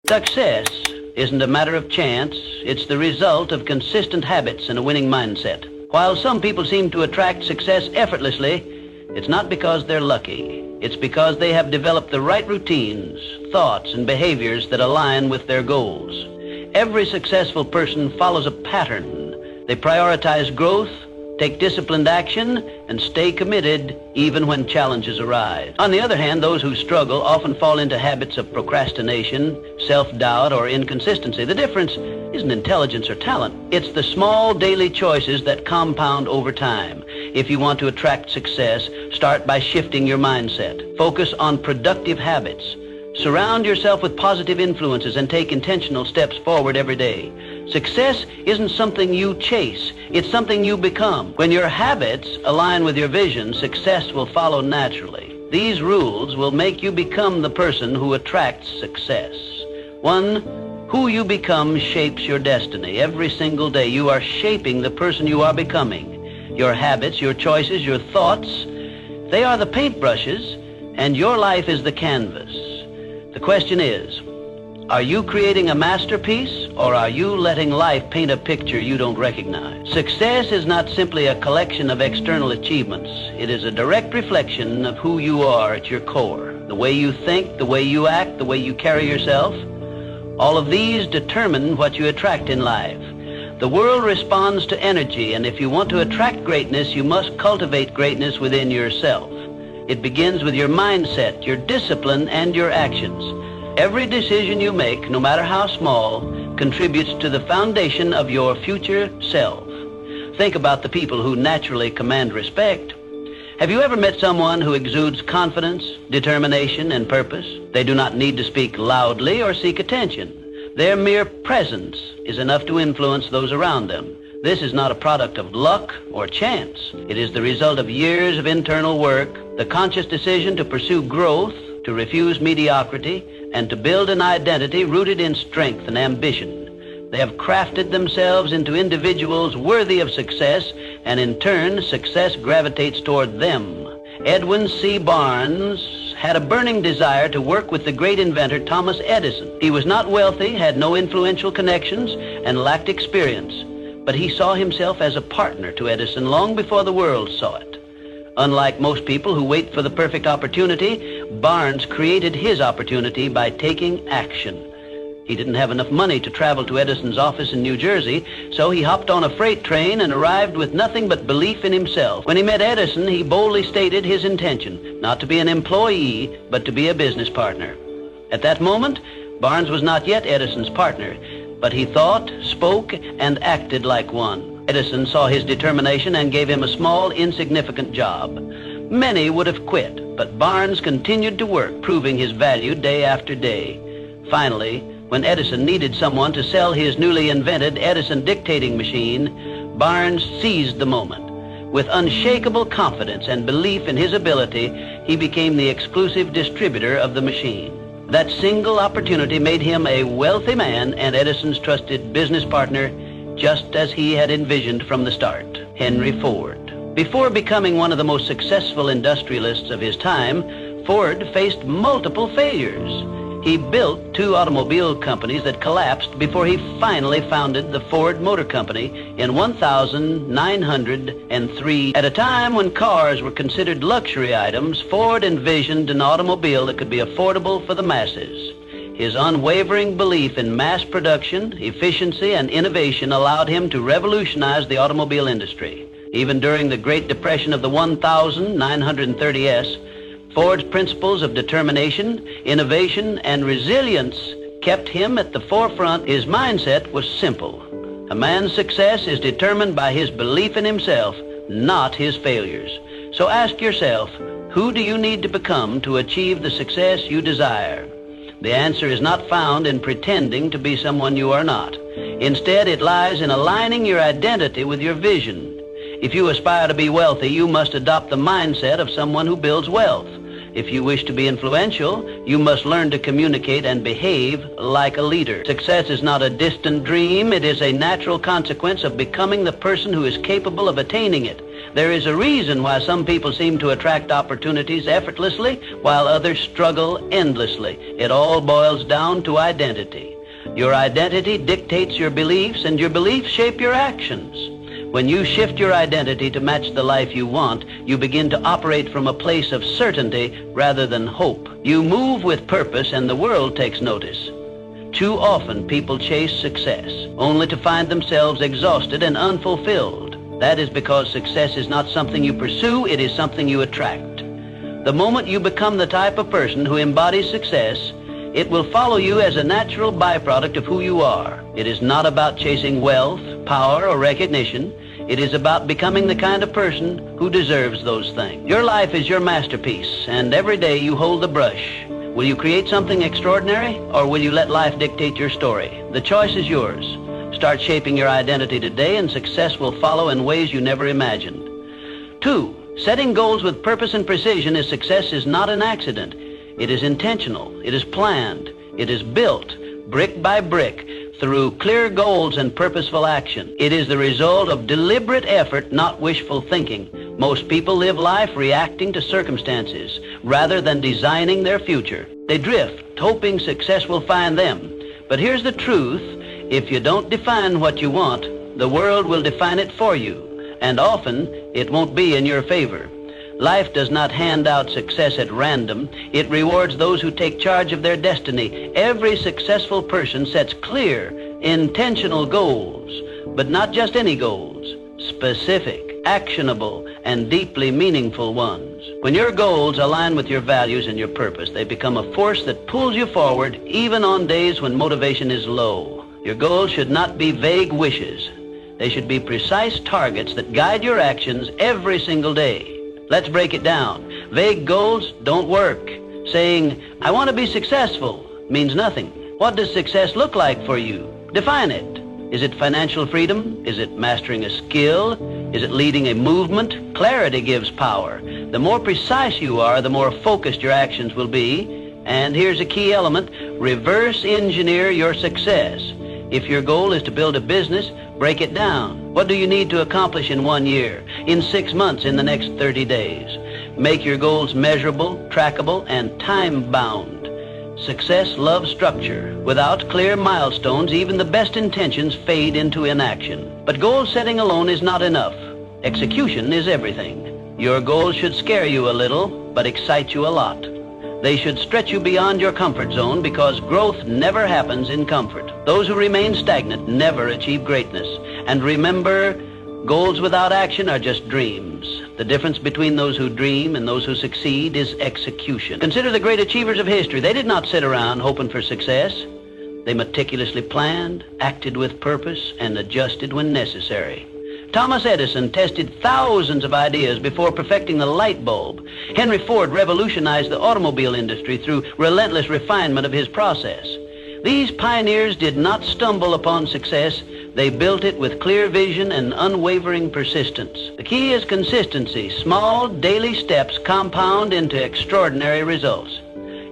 Success isn't a matter of chance. It's the result of consistent habits and a winning mindset. While some people seem to attract success effortlessly, it's not because they're lucky. It's because they have developed the right routines, thoughts, and behaviors that align with their goals. Every successful person follows a pattern. They prioritize growth, take disciplined action, and stay committed even when challenges arise. On the other hand, those who struggle often fall into habits of procrastination, self-doubt, or inconsistency. The difference isn't intelligence or talent. It's the small daily choices that compound over time. If you want to attract success, start by shifting your mindset. Focus on productive habits. Surround yourself with positive influences and take intentional steps forward every day. Success isn't something you chase, it's something you become. When your habits align with your vision, success will follow naturally. These rules will make you become the person who attracts success. 1, who you become shapes your destiny. Every single day you are shaping the person you are becoming. Your habits, your choices, your thoughts, they are the paintbrushes, and your life is the canvas. The question is, are you creating a masterpiece, or are you letting life paint a picture you don't recognize? Success is not simply a collection of external achievements. It is a direct reflection of who you are at your core. The way you think, the way you act, the way you carry yourself. All of these determine what you attract in life. The world responds to energy, and if you want to attract greatness, you must cultivate greatness within yourself. It begins with your mindset, your discipline, and your actions. Every decision you make, no matter how small, contributes to the foundation of your future self. Think about the people who naturally command respect. Have you ever met someone who exudes confidence, determination, and purpose? They do not need to speak loudly or seek attention. Their mere presence is enough to influence those around them. This is not a product of luck or chance. It is the result of years of internal work, the conscious decision to pursue growth, to refuse mediocrity, and to build an identity rooted in strength and ambition. They have crafted themselves into individuals worthy of success, and in turn, success gravitates toward them. Edwin C. Barnes had a burning desire to work with the great inventor Thomas Edison. He was not wealthy, had no influential connections, and lacked experience. But he saw himself as a partner to Edison long before the world saw it. Unlike most people who wait for the perfect opportunity, Barnes created his opportunity by taking action. He didn't have enough money to travel to Edison's office in New Jersey, so he hopped on a freight train and arrived with nothing but belief in himself. When he met Edison, he boldly stated his intention, not to be an employee, but to be a business partner. At that moment, Barnes was not yet Edison's partner, but he thought, spoke, and acted like one. Edison saw his determination and gave him a small, insignificant job. Many would have quit, but Barnes continued to work, proving his value day after day. Finally, when Edison needed someone to sell his newly invented Edison dictating machine, Barnes seized the moment. With unshakable confidence and belief in his ability, he became the exclusive distributor of the machine. That single opportunity made him a wealthy man and Edison's trusted business partner, just as he had envisioned from the start. Henry Ford. Before becoming one of the most successful industrialists of his time, Ford faced multiple failures. He built 2 automobile companies that collapsed before he finally founded the Ford Motor Company in 1903. At a time when cars were considered luxury items, Ford envisioned an automobile that could be affordable for the masses. His unwavering belief in mass production, efficiency, and innovation allowed him to revolutionize the automobile industry. Even during the Great Depression of the 1930s, Ford's principles of determination, innovation, and resilience kept him at the forefront. His mindset was simple. A man's success is determined by his belief in himself, not his failures. So ask yourself, who do you need to become to achieve the success you desire? The answer is not found in pretending to be someone you are not. Instead, it lies in aligning your identity with your vision. If you aspire to be wealthy, you must adopt the mindset of someone who builds wealth. If you wish to be influential, you must learn to communicate and behave like a leader. Success is not a distant dream. It is a natural consequence of becoming the person who is capable of attaining it. There is a reason why some people seem to attract opportunities effortlessly while others struggle endlessly. It all boils down to identity. Your identity dictates your beliefs, and your beliefs shape your actions. When you shift your identity to match the life you want, you begin to operate from a place of certainty rather than hope. You move with purpose, and the world takes notice. Too often people chase success, only to find themselves exhausted and unfulfilled. That is because success is not something you pursue, it is something you attract. The moment you become the type of person who embodies success, it will follow you as a natural byproduct of who you are. It is not about chasing wealth, power, or recognition. It is about becoming the kind of person who deserves those things. Your life is your masterpiece, and every day you hold the brush. Will you create something extraordinary, or will you let life dictate your story? The choice is yours. Start shaping your identity today, and success will follow in ways you never imagined. 2, setting goals with purpose and precision is success is not an accident. It is intentional. It is planned. It is built, brick by brick, through clear goals and purposeful action. It is the result of deliberate effort, not wishful thinking. Most people live life reacting to circumstances rather than designing their future. They drift, hoping success will find them. But here's the truth. If you don't define what you want, the world will define it for you, and often it won't be in your favor. Life does not hand out success at random. It rewards those who take charge of their destiny. Every successful person sets clear, intentional goals, but not just any goals, specific, actionable, and deeply meaningful ones. When your goals align with your values and your purpose, they become a force that pulls you forward even on days when motivation is low. Your goals should not be vague wishes. They should be precise targets that guide your actions every single day. Let's break it down. Vague goals don't work. Saying, "I want to be successful," means nothing. What does success look like for you? Define it. Is it financial freedom? Is it mastering a skill? Is it leading a movement? Clarity gives power. The more precise you are, the more focused your actions will be. And here's a key element: reverse engineer your success. If your goal is to build a business, break it down. What do you need to accomplish in 1 year, in 6 months, in the next 30 days? Make your goals measurable, trackable, and time-bound. Success loves structure. Without clear milestones, even the best intentions fade into inaction. But goal setting alone is not enough. Execution is everything. Your goals should scare you a little, but excite you a lot. They should stretch you beyond your comfort zone, because growth never happens in comfort. Those who remain stagnant never achieve greatness. And remember, goals without action are just dreams. The difference between those who dream and those who succeed is execution. Consider the great achievers of history. They did not sit around hoping for success. They meticulously planned, acted with purpose, and adjusted when necessary. Thomas Edison tested thousands of ideas before perfecting the light bulb. Henry Ford revolutionized the automobile industry through relentless refinement of his process. These pioneers did not stumble upon success. They built it with clear vision and unwavering persistence. The key is consistency. Small, daily steps compound into extraordinary results.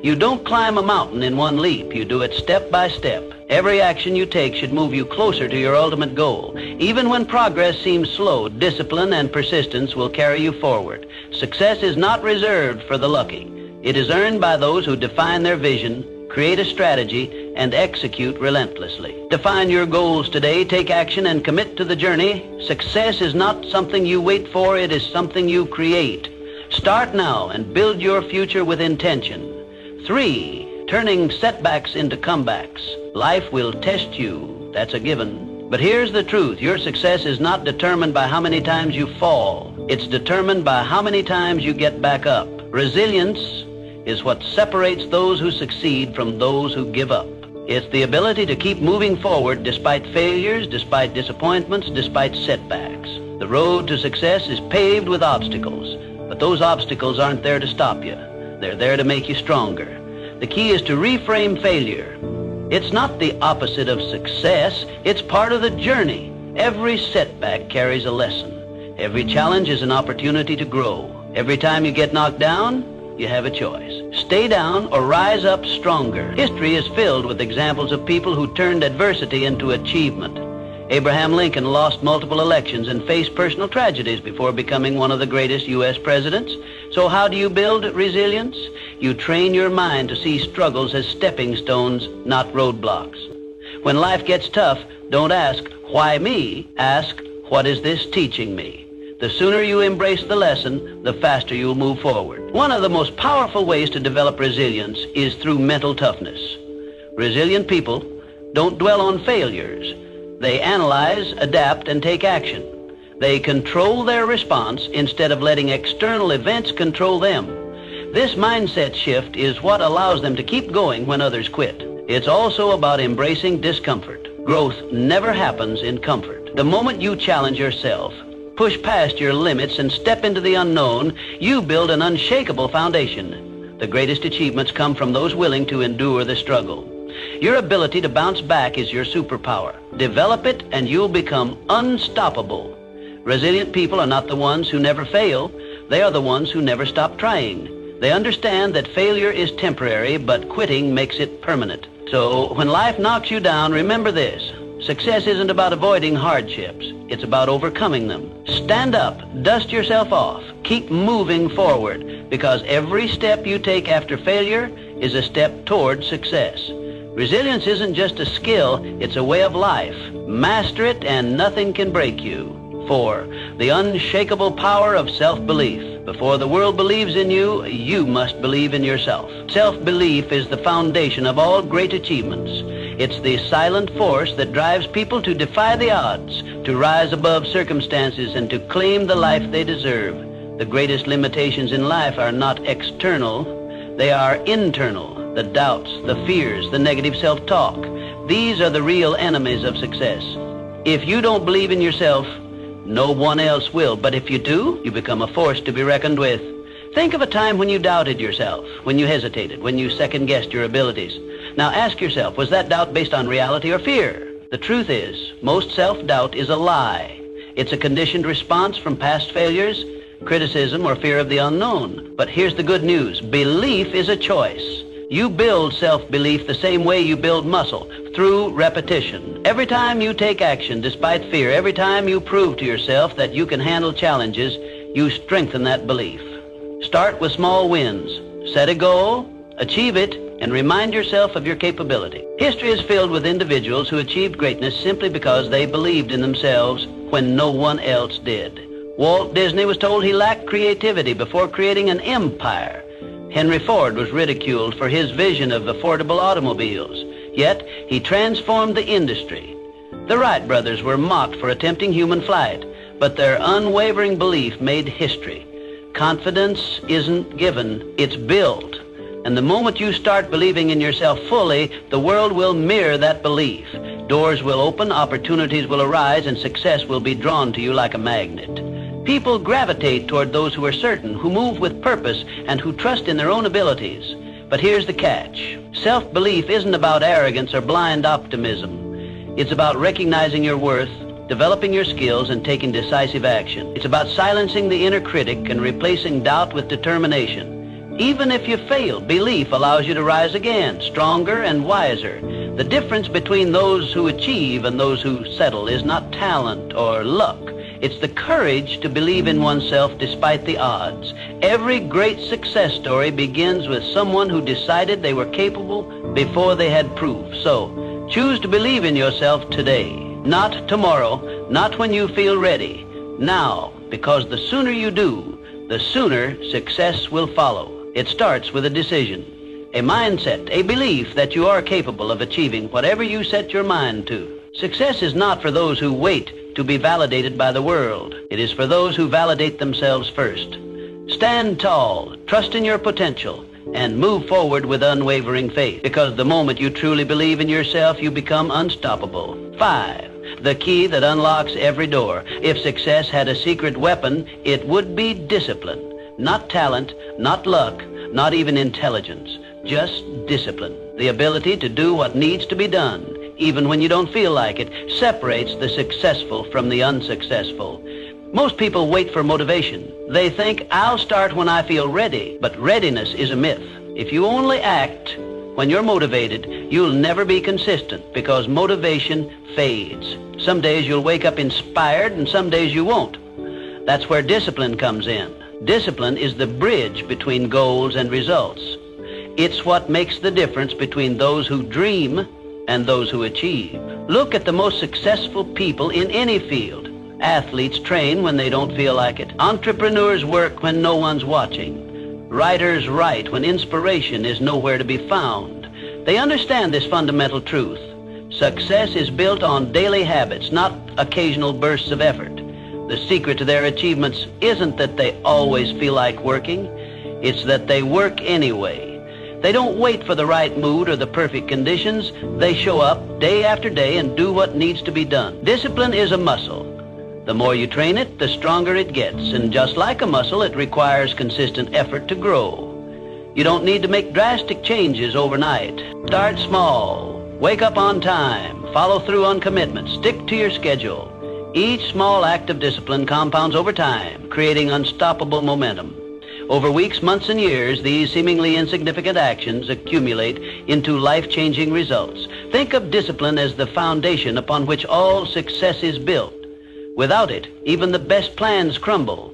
You don't climb a mountain in one leap. You do it step by step. Every action you take should move you closer to your ultimate goal. Even when progress seems slow, discipline and persistence will carry you forward. Success is not reserved for the lucky. It is earned by those who define their vision, create a strategy, and execute relentlessly. Define your goals today, take action, and commit to the journey. Success is not something you wait for, it is something you create. Start now and build your future with intention. 3, turning setbacks into comebacks. Life will test you, that's a given. But here's the truth: your success is not determined by how many times you fall. It's determined by how many times you get back up. Resilience is what separates those who succeed from those who give up. It's the ability to keep moving forward despite failures, despite disappointments, despite setbacks. The road to success is paved with obstacles, but those obstacles aren't there to stop you. They're there to make you stronger. The key is to reframe failure. It's not the opposite of success. It's part of the journey. Every setback carries a lesson. Every challenge is an opportunity to grow. Every time you get knocked down, you have a choice. Stay down or rise up stronger. History is filled with examples of people who turned adversity into achievement. Abraham Lincoln lost multiple elections and faced personal tragedies before becoming one of the greatest U.S. presidents. So how do you build resilience? You train your mind to see struggles as stepping stones, not roadblocks. When life gets tough, don't ask, why me? Ask, what is this teaching me? The sooner you embrace the lesson, the faster you'll move forward. One of the most powerful ways to develop resilience is through mental toughness. Resilient people don't dwell on failures. They analyze, adapt, and take action. They control their response instead of letting external events control them. This mindset shift is what allows them to keep going when others quit. It's also about embracing discomfort. Growth never happens in comfort. The moment you challenge yourself, push past your limits, and step into the unknown, you build an unshakable foundation. The greatest achievements come from those willing to endure the struggle. Your ability to bounce back is your superpower. Develop it and you'll become unstoppable. Resilient people are not the ones who never fail. They are the ones who never stop trying. They understand that failure is temporary, but quitting makes it permanent. So when life knocks you down, remember this. Success isn't about avoiding hardships. It's about overcoming them. Stand up, dust yourself off, keep moving forward, because every step you take after failure is a step toward success. Resilience isn't just a skill, it's a way of life. Master it and nothing can break you. 4. The unshakable power of self-belief. Before the world believes in you, you must believe in yourself. Self-belief is the foundation of all great achievements. It's the silent force that drives people to defy the odds, to rise above circumstances, and to claim the life they deserve. The greatest limitations in life are not external, they are internal. The doubts, the fears, the negative self-talk. These are the real enemies of success. If you don't believe in yourself, no one else will. But if you do, you become a force to be reckoned with. Think of a time when you doubted yourself, when you hesitated, when you second-guessed your abilities. Now ask yourself, was that doubt based on reality or fear? The truth is, most self-doubt is a lie. It's a conditioned response from past failures, criticism, or fear of the unknown. But here's the good news. Belief is a choice. You build self-belief the same way you build muscle, through repetition. Every time you take action despite fear, every time you prove to yourself that you can handle challenges, you strengthen that belief. Start with small wins. Set a goal, achieve it, and remind yourself of your capability. History is filled with individuals who achieved greatness simply because they believed in themselves when no one else did. Walt Disney was told he lacked creativity before creating an empire. Henry Ford was ridiculed for his vision of affordable automobiles, yet he transformed the industry. The Wright brothers were mocked for attempting human flight, but their unwavering belief made history. Confidence isn't given, it's built. And the moment you start believing in yourself fully, the world will mirror that belief. Doors will open, opportunities will arise, and success will be drawn to you like a magnet. People gravitate toward those who are certain, who move with purpose, and who trust in their own abilities. But here's the catch. Self-belief isn't about arrogance or blind optimism. It's about recognizing your worth, developing your skills, and taking decisive action. It's about silencing the inner critic and replacing doubt with determination. Even if you fail, belief allows you to rise again, stronger and wiser. The difference between those who achieve and those who settle is not talent or luck. It's the courage to believe in oneself despite the odds. Every great success story begins with someone who decided they were capable before they had proof. So, choose to believe in yourself today. Not tomorrow, not when you feel ready. Now, because the sooner you do, the sooner success will follow. It starts with a decision, a mindset, a belief that you are capable of achieving whatever you set your mind to. Success is not for those who wait to be validated by the world. It is for those who validate themselves first. Stand tall, trust in your potential, and move forward with unwavering faith, because the moment you truly believe in yourself, you become unstoppable. 5. The key that unlocks every door. If success had a secret weapon, it would be discipline. Not talent, not luck, not even intelligence. Just discipline. The ability to do what needs to be done, even when you don't feel like it, separates the successful from the unsuccessful. Most people wait for motivation. They think, I'll start when I feel ready, but readiness is a myth. If you only act when you're motivated, You'll never be consistent because motivation fades. Some days you'll wake up inspired and some days you won't. That's where discipline comes in. Discipline is the bridge between goals and results. It's what makes the difference between those who dream and those who achieve. Look at the most successful people in any field. Athletes train when they don't feel like it. Entrepreneurs work when no one's watching. Writers write when inspiration is nowhere to be found. They understand this fundamental truth. Success is built on daily habits, not occasional bursts of effort. The secret to their achievements isn't that they always feel like working. It's that they work anyway. They don't wait for the right mood or the perfect conditions. They show up day after day and do what needs to be done. Discipline is a muscle. The more you train it, the stronger it gets. And just like a muscle, it requires consistent effort to grow. You don't need to make drastic changes overnight. Start small. Wake up on time. Follow through on commitments. Stick to your schedule. Each small act of discipline compounds over time, creating unstoppable momentum. Over weeks, months, and years, these seemingly insignificant actions accumulate into life-changing results. Think of discipline as the foundation upon which all success is built. Without it, even the best plans crumble.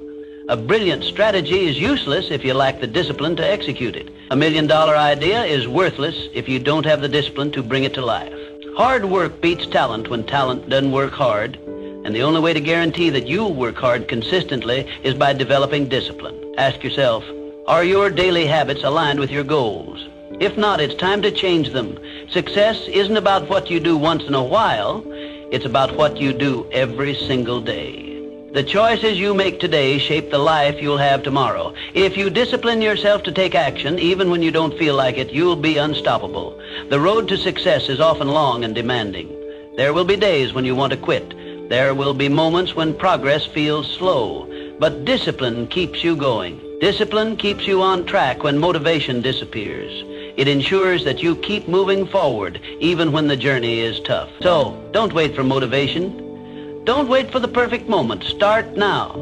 A brilliant strategy is useless if you lack the discipline to execute it. A $1 million idea is worthless if you don't have the discipline to bring it to life. Hard work beats talent when talent doesn't work hard. And the only way to guarantee that you'll work hard consistently is by developing discipline. Ask yourself, are your daily habits aligned with your goals? If not, it's time to change them. Success isn't about what you do once in a while. It's about what you do every single day. The choices you make today shape the life you'll have tomorrow. If you discipline yourself to take action, even when you don't feel like it, you'll be unstoppable. The road to success is often long and demanding. There will be days when you want to quit. There will be moments when progress feels slow, but discipline keeps you going. Discipline keeps you on track when motivation disappears. It ensures that you keep moving forward even when the journey is tough. So, don't wait for motivation. Don't wait for the perfect moment. Start now.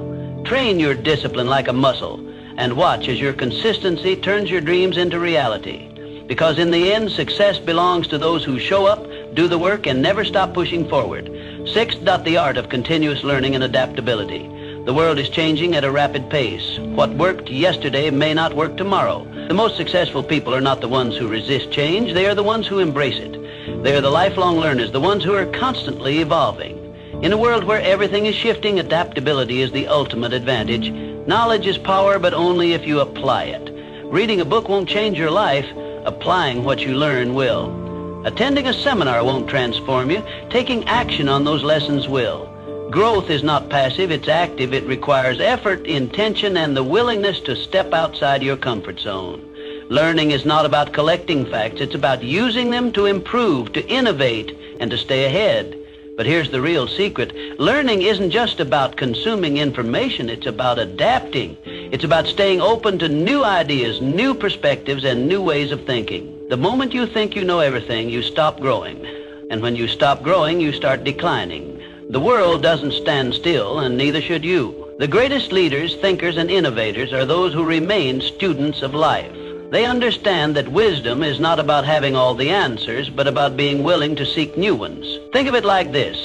Train your discipline like a muscle and watch as your consistency turns your dreams into reality. Because in the end, success belongs to those who show up, do the work, and never stop pushing forward. Sixth, the art of continuous learning and adaptability. The world is changing at a rapid pace. What worked yesterday may not work tomorrow. The most successful people are not the ones who resist change. They are the ones who embrace it. They are the lifelong learners, the ones who are constantly evolving. In a world where everything is shifting, adaptability is the ultimate advantage. Knowledge is power, but only if you apply it. Reading a book won't change your life. Applying what you learn will. Attending a seminar won't transform you. Taking action on those lessons will. Growth is not passive, it's active. It requires effort, intention, and the willingness to step outside your comfort zone. Learning is not about collecting facts. It's about using them to improve, to innovate, and to stay ahead. But here's the real secret. Learning isn't just about consuming information. It's about adapting. It's about staying open to new ideas, new perspectives, and new ways of thinking. The moment you think you know everything, you stop growing. And when you stop growing, you start declining. The world doesn't stand still, and neither should you. The greatest leaders, thinkers, and innovators are those who remain students of life. They understand that wisdom is not about having all the answers, but about being willing to seek new ones. Think of it like this.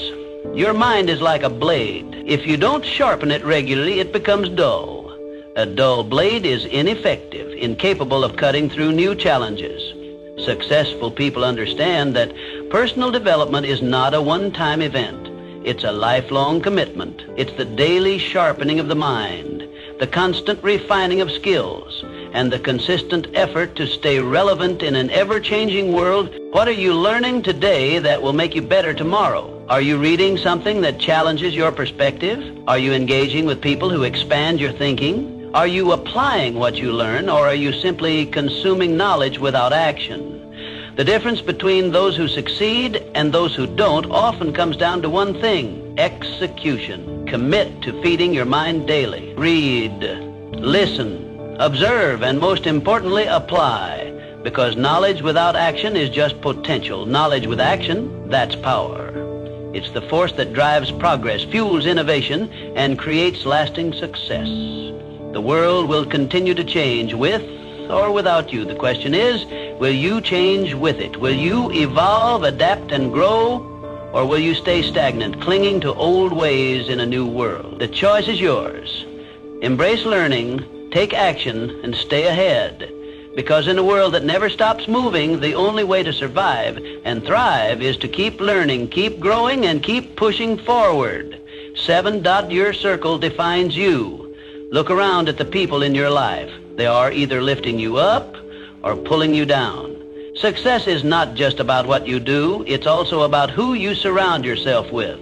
Your mind is like a blade. If you don't sharpen it regularly, it becomes dull. A dull blade is ineffective, incapable of cutting through new challenges. Successful people understand that personal development is not a one-time event. It's a lifelong commitment. It's the daily sharpening of the mind, the constant refining of skills, and the consistent effort to stay relevant in an ever-changing world. What are you learning today that will make you better tomorrow? Are you reading something that challenges your perspective? Are you engaging with people who expand your thinking? Are you applying what you learn, or are you simply consuming knowledge without action? The difference between those who succeed and those who don't often comes down to one thing: execution. Commit to feeding your mind daily. Read, listen, observe, and most importantly, apply. Because knowledge without action is just potential. Knowledge with action, that's power. It's the force that drives progress, fuels innovation, and creates lasting success. The world will continue to change with or without you. The question is, Will you change with it? Will you evolve, adapt, and grow? Or will you stay stagnant, clinging to old ways in a new world? The choice is yours. Embrace learning, take action, and stay ahead. Because in a world that never stops moving, the only way to survive and thrive is to keep learning, keep growing, and keep pushing forward. 7. Your circle defines you. Look around at the people in your life. They are either lifting you up or pulling you down. Success is not just about what you do, it's also about who you surround yourself with.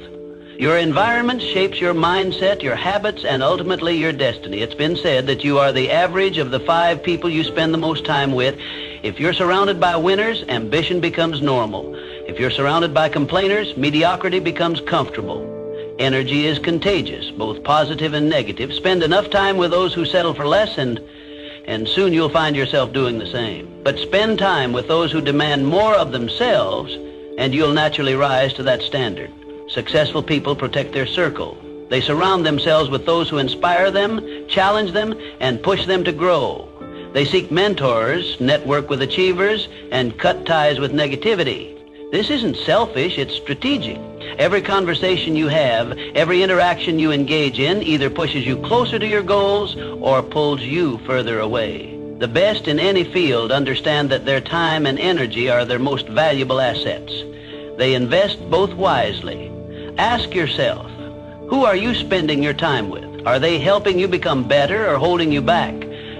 Your environment shapes your mindset, your habits, and ultimately your destiny. It's been said that you are the average of the 5 people you spend the most time with. If you're surrounded by winners, ambition becomes normal. If you're surrounded by complainers, mediocrity becomes comfortable. Energy is contagious, both positive and negative. Spend enough time with those who settle for less, and soon you'll find yourself doing the same. But spend time with those who demand more of themselves, and you'll naturally rise to that standard. Successful people protect their circle. They surround themselves with those who inspire them, challenge them, and push them to grow. They seek mentors, network with achievers, and cut ties with negativity. This isn't selfish, it's strategic. Every conversation you have, every interaction you engage in either pushes you closer to your goals or pulls you further away. The best in any field understand that their time and energy are their most valuable assets. They invest both wisely. Ask yourself, who are you spending your time with? Are they helping you become better or holding you back?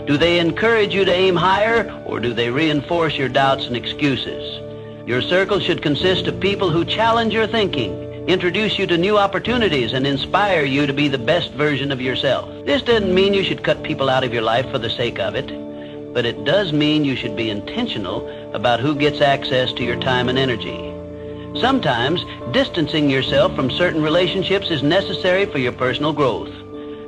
Do they encourage you to aim higher, or do they reinforce your doubts and excuses? Your circle should consist of people who challenge your thinking, introduce you to new opportunities, and inspire you to be the best version of yourself. This doesn't mean you should cut people out of your life for the sake of it, but it does mean you should be intentional about who gets access to your time and energy. Sometimes, distancing yourself from certain relationships is necessary for your personal growth.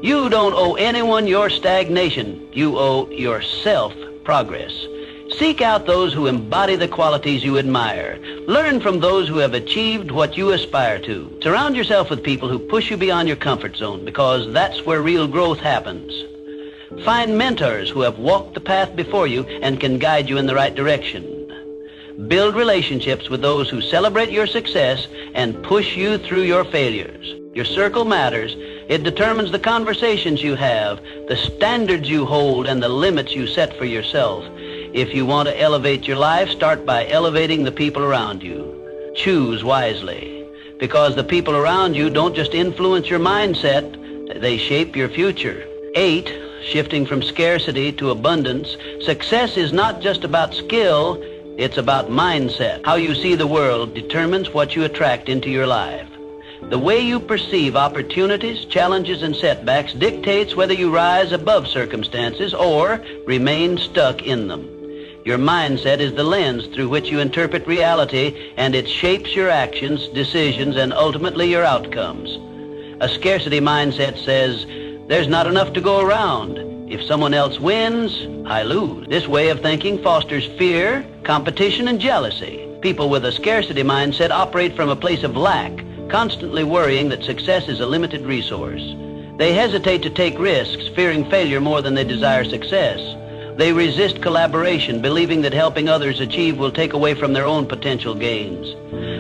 You don't owe anyone your stagnation. You owe yourself progress. Seek out those who embody the qualities you admire. Learn from those who have achieved what you aspire to. Surround yourself with people who push you beyond your comfort zone, because that's where real growth happens. Find mentors who have walked the path before you and can guide you in the right direction. Build relationships with those who celebrate your success and push you through your failures. Your circle matters. It determines the conversations you have, the standards you hold, and the limits you set for yourself. If you want to elevate your life, start by elevating the people around you. Choose wisely, because the people around you don't just influence your mindset, they shape your future. 8, shifting from scarcity to abundance. Success is not just about skill, it's about mindset. How you see the world determines what you attract into your life. The way you perceive opportunities, challenges, and setbacks dictates whether you rise above circumstances or remain stuck in them. Your mindset is the lens through which you interpret reality, and it shapes your actions, decisions, and ultimately your outcomes. A scarcity mindset says, there's not enough to go around. If someone else wins, I lose. This way of thinking fosters fear, competition, and jealousy. People with a scarcity mindset operate from a place of lack, constantly worrying that success is a limited resource. They hesitate to take risks, fearing failure more than they desire success. They resist collaboration, believing that helping others achieve will take away from their own potential gains.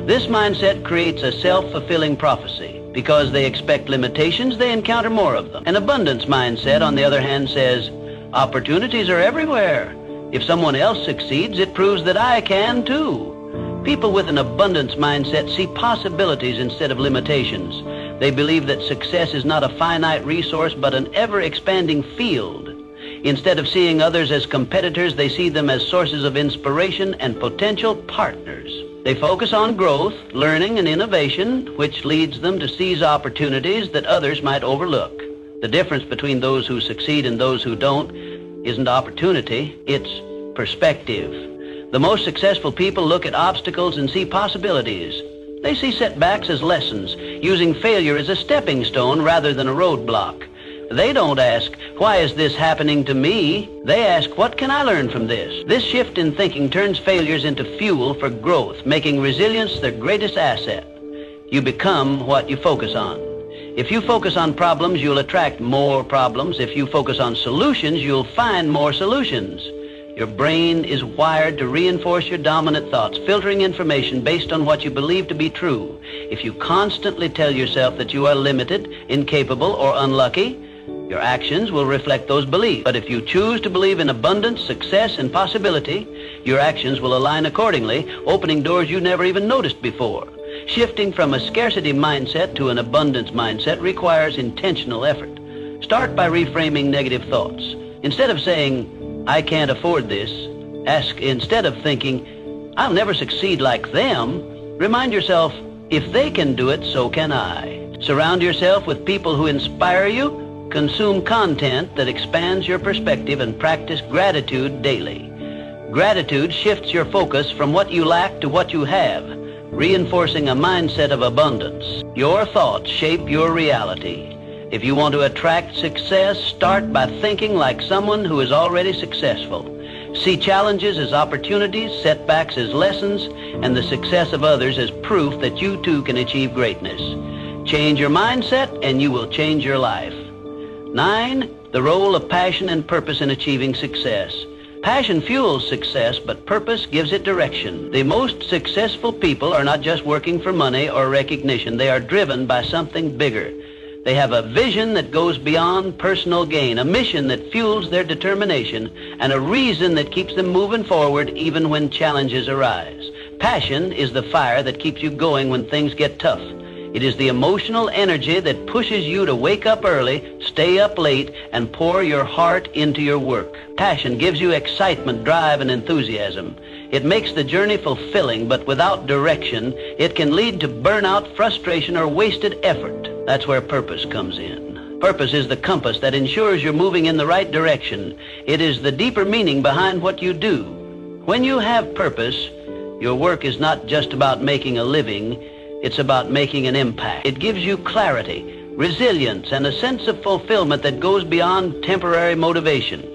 This mindset creates a self-fulfilling prophecy. Because they expect limitations, they encounter more of them. An abundance mindset, on the other hand, says, opportunities are everywhere. If someone else succeeds, it proves that I can too. People with an abundance mindset see possibilities instead of limitations. They believe that success is not a finite resource, but an ever-expanding field. Instead of seeing others as competitors, they see them as sources of inspiration and potential partners. They focus on growth, learning, and innovation, which leads them to seize opportunities that others might overlook. The difference between those who succeed and those who don't isn't opportunity, it's perspective. The most successful people look at obstacles and see possibilities. They see setbacks as lessons, using failure as a stepping stone rather than a roadblock. They don't ask, why is this happening to me? They ask, what can I learn from this? This shift in thinking turns failures into fuel for growth, making resilience their greatest asset. You become what you focus on. If you focus on problems, you'll attract more problems. If you focus on solutions, you'll find more solutions. Your brain is wired to reinforce your dominant thoughts, filtering information based on what you believe to be true. If you constantly tell yourself that you are limited, incapable, or unlucky, your actions will reflect those beliefs. But if you choose to believe in abundance, success, and possibility, your actions will align accordingly, opening doors you never even noticed before. Shifting from a scarcity mindset to an abundance mindset requires intentional effort. Start by reframing negative thoughts. Instead of saying, "I can't afford this," ask, instead of thinking, "I'll never succeed like them," remind yourself, "If they can do it, so can I." Surround yourself with people who inspire you. Consume content that expands your perspective and practice gratitude daily. Gratitude shifts your focus from what you lack to what you have, reinforcing a mindset of abundance. Your thoughts shape your reality. If you want to attract success, start by thinking like someone who is already successful. See challenges as opportunities, setbacks as lessons, and the success of others as proof that you too can achieve greatness. Change your mindset and you will change your life. 9. The role of passion and purpose in achieving success. Passion fuels success, but purpose gives it direction. The most successful people are not just working for money or recognition. They are driven by something bigger. They have a vision that goes beyond personal gain, a mission that fuels their determination, and a reason that keeps them moving forward even when challenges arise. Passion is the fire that keeps you going when things get tough. It is the emotional energy that pushes you to wake up early, stay up late, and pour your heart into your work. Passion gives you excitement, drive, and enthusiasm. It makes the journey fulfilling, but without direction, it can lead to burnout, frustration, or wasted effort. That's where purpose comes in. Purpose is the compass that ensures you're moving in the right direction. It is the deeper meaning behind what you do. When you have purpose, your work is not just about making a living, it's about making an impact. It gives you clarity, resilience, and a sense of fulfillment that goes beyond temporary motivation.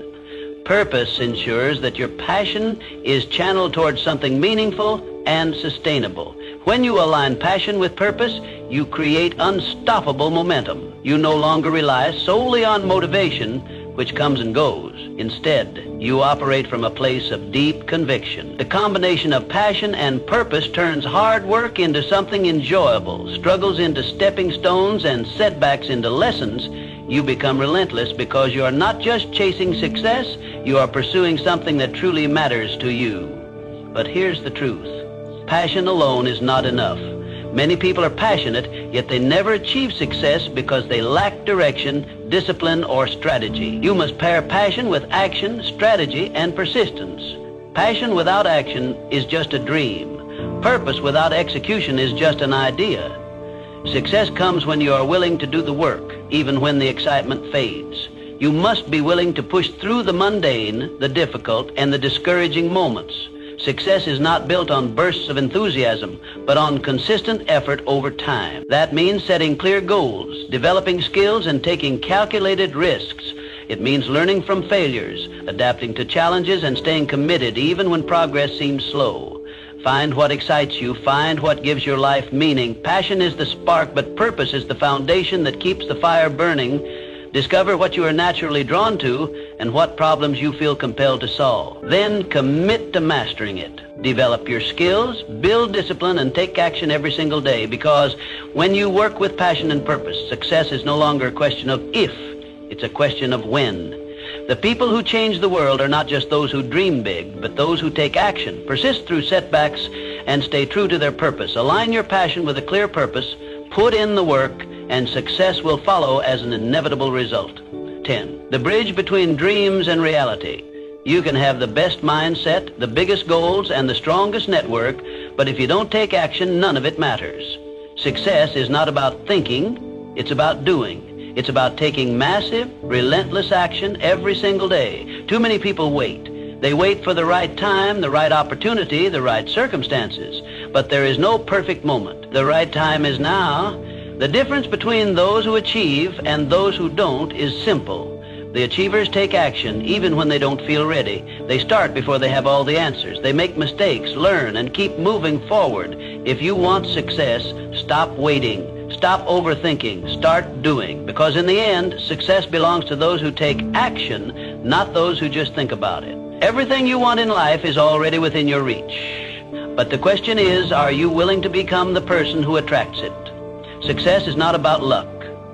Purpose ensures that your passion is channeled towards something meaningful and sustainable. When you align passion with purpose, you create unstoppable momentum. You no longer rely solely on motivation, which comes and goes. Instead, you operate from a place of deep conviction. The combination of passion and purpose turns hard work into something enjoyable, struggles into stepping stones, and setbacks into lessons. You become relentless because you are not just chasing success, you are pursuing something that truly matters to you. But here's the truth. Passion alone is not enough. Many people are passionate, yet they never achieve success because they lack direction, discipline, or strategy. You must pair passion with action, strategy, and persistence. Passion without action is just a dream. Purpose without execution is just an idea. Success comes when you are willing to do the work, even when the excitement fades. You must be willing to push through the mundane, the difficult, and the discouraging moments. Success is not built on bursts of enthusiasm, but on consistent effort over time. That means setting clear goals, developing skills, and taking calculated risks. It means learning from failures, adapting to challenges, and staying committed even when progress seems slow. Find what excites you. Find what gives your life meaning. Passion is the spark, but purpose is the foundation that keeps the fire burning. Discover what you are naturally drawn to and what problems you feel compelled to solve. Then commit to mastering it. Develop your skills, build discipline, and take action every single day, because when you work with passion and purpose, success is no longer a question of if, it's a question of when. The people who change the world are not just those who dream big, but those who take action, persist through setbacks, and stay true to their purpose. Align your passion with a clear purpose, put in the work, and success will follow as an inevitable result. 10. The bridge between dreams and reality. You can have the best mindset, the biggest goals, and the strongest network, but if you don't take action, none of it matters. Success is not about thinking, it's about doing. It's about taking massive, relentless action every single day. Too many people wait. They wait for the right time, the right opportunity, the right circumstances. But there is no perfect moment. The right time is now. The difference between those who achieve and those who don't is simple. The achievers take action even when they don't feel ready. They start before they have all the answers. They make mistakes, learn, and keep moving forward. If you want success, stop waiting. Stop overthinking. Start doing. Because in the end, success belongs to those who take action, not those who just think about it. Everything you want in life is already within your reach. But the question is, are you willing to become the person who attracts it? Success is not about luck.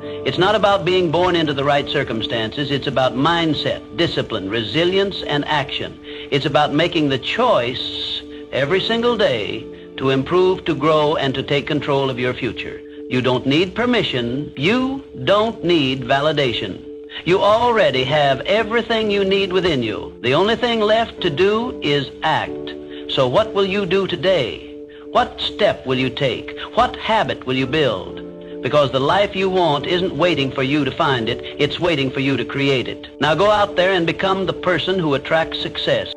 It's not about being born into the right circumstances. It's about mindset, discipline, resilience, and action. It's about making the choice every single day to improve, to grow, and to take control of your future. You don't need permission. You don't need validation. You already have everything you need within you. The only thing left to do is act. So what will you do today? What step will you take? What habit will you build? Because the life you want isn't waiting for you to find it. It's waiting for you to create it. Now go out there and become the person who attracts success.